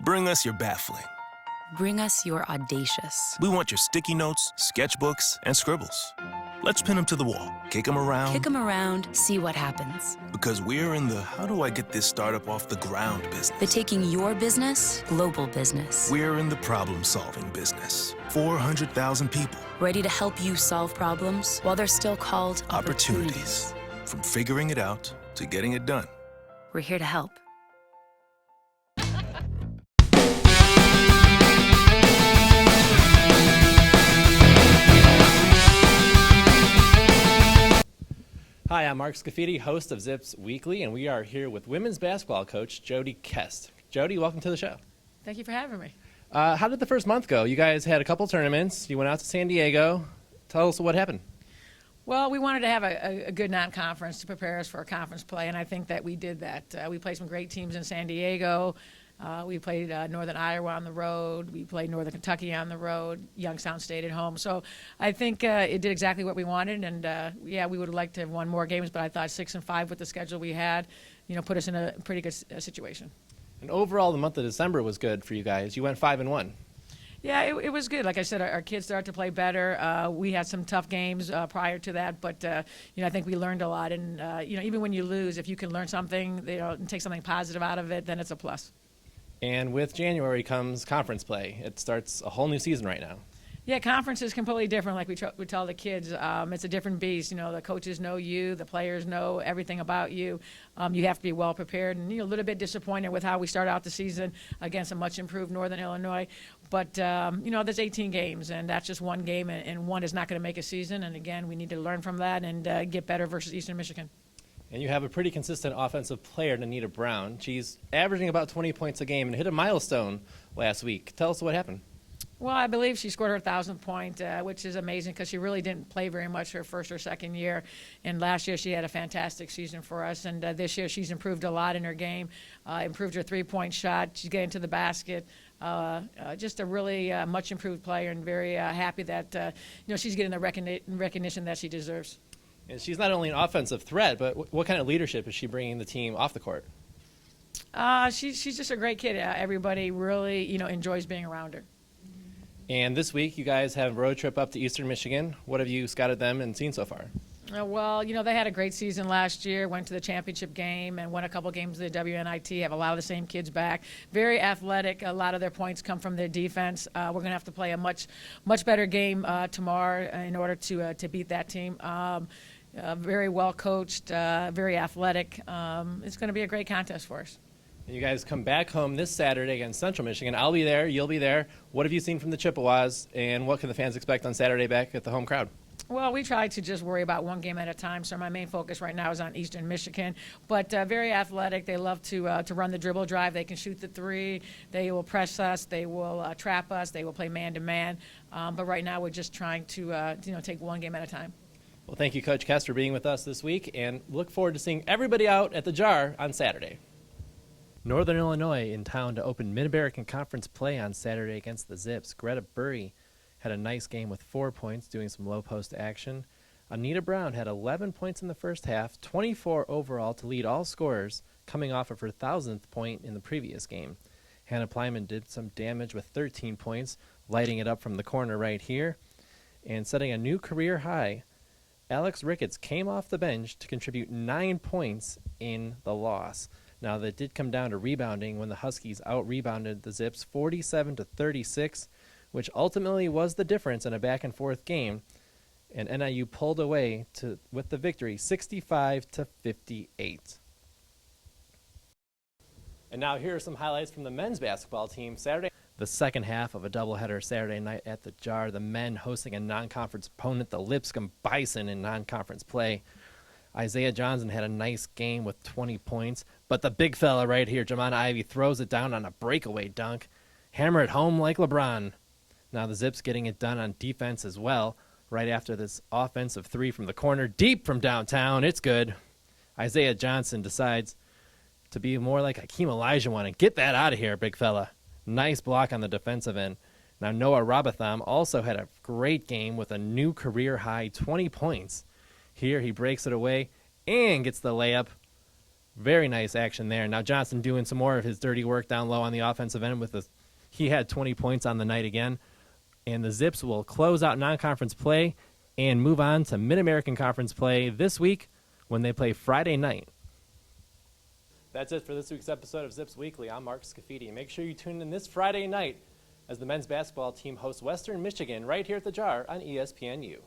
Bring us your baffling. Bring us your audacious. We want your sticky notes, sketchbooks, and scribbles. Let's pin them to the wall, kick them around. Kick them around, see what happens. Because we're in the how do I get this startup off the ground business. The taking your business, global business. We're in the problem-solving business. 400,000 people. Ready to help you solve problems while they're still called opportunities. From figuring it out to getting it done. We're here to help. Hi, I'm Mark Scafidi, host of Zips Weekly, and we are here with women's basketball coach Jodi Kest. Jodi, welcome to the show. Thank you for having me. How did the first month go? You guys had a couple tournaments. You went out to San Diego. Tell us what happened. Well, we wanted to have a good non-conference to prepare us for a conference play, and I think that we did that. We played some great teams in San Diego. We played Northern Iowa on the road. We played Northern Kentucky on the road. Youngstown State at home. So I think it did exactly what we wanted. And yeah, we would have liked to have won more games, but I thought 6-5 with the schedule we had, put us in a pretty good situation. And overall, the month of December was good for you guys. You went 5-1. Yeah, it was good. Like I said, our kids started to play better. We had some tough games prior to that, but I think we learned a lot. And even when you lose, if you can learn something, and take something positive out of it, then it's a plus. And with January comes conference play. It starts a whole new season right now. Yeah, conference is completely different. Like we tell the kids, it's a different beast. The coaches know you, the players know everything about you. You have to be well prepared, and a little bit disappointed with how we started out the season against a much improved Northern Illinois. But there's 18 games, and that's just one game, and one is not going to make a season. And again, we need to learn from that and get better versus Eastern Michigan. And you have a pretty consistent offensive player, Anita Brown. She's averaging about 20 points a game and hit a milestone last week. Tell us what happened. Well, I believe she scored her 1,000th point, which is amazing because she really didn't play very much her first or second year. And last year she had a fantastic season for us. And this year she's improved a lot in her game, improved her three-point shot. She's getting to the basket. Just a really much improved player, and very happy that she's getting the recognition that she deserves. And she's not only an offensive threat, but what kind of leadership is she bringing the team off the court? She's just a great kid. Everybody really, enjoys being around her. And this week, you guys have a road trip up to Eastern Michigan. What have you scouted them and seen so far? Well, they had a great season last year, went to the championship game and won a couple games of the WNIT, have a lot of the same kids back. Very athletic. A lot of their points come from their defense. We're going to have to play a much better game tomorrow in order to beat that team. Very well coached, very athletic. It's going to be a great contest for us. And you guys come back home this Saturday against Central Michigan. I'll be there. You'll be there. What have you seen from the Chippewas, and what can the fans expect on Saturday back at the home crowd? Well, we try to just worry about one game at a time, so my main focus right now is on Eastern Michigan. But very athletic. They love to run the dribble drive. They can shoot the three. They will press us. They will trap us. They will play man-to-man. But right now we're just trying to take one game at a time. Well, thank you, Coach Kest, for being with us this week, and look forward to seeing everybody out at the Jar on Saturday. Northern Illinois in town to open Mid-American Conference play on Saturday against the Zips. Greta Burry had a nice game with 4 points, doing some low-post action. Anita Brown had 11 points in the first half, 24 overall to lead all scorers, coming off of her 1,000th point in the previous game. Hannah Plyman did some damage with 13 points, lighting it up from the corner right here, and setting a new career high. Alex Ricketts came off the bench to contribute 9 points in the loss. Now, that did come down to rebounding when the Huskies out-rebounded the Zips 47-36, which ultimately was the difference in a back-and-forth game, and NIU pulled away with the victory 65-58. And now here are some highlights from the men's basketball team. Saturday, the second half of a doubleheader Saturday night at the Jar. The men hosting a non-conference opponent, the Lipscomb Bison, in non-conference play. Isaiah Johnson had a nice game with 20 points, but the big fella right here, Jamon Ivey, throws it down on a breakaway dunk. Hammer it home like LeBron. Now the Zips getting it done on defense as well, right after this offensive three from the corner, deep from downtown. It's good. Isaiah Johnson decides to be more like Hakeem Olajuwon and get that out of here, big fella. Nice block on the defensive end. Now Noah Robotham also had a great game with a new career high 20 points. Here he breaks it away and gets the layup Very nice action there. Now Johnson doing some more of his dirty work down low on the offensive end he had 20 points on the night again. And the Zips will close out non-conference play and move on to Mid-American Conference play this week when they play Friday night. That's it for this week's episode of Zips Weekly. I'm Mark Scafidi. Make sure you tune in this Friday night as the men's basketball team hosts Western Michigan right here at the Jar on ESPNU.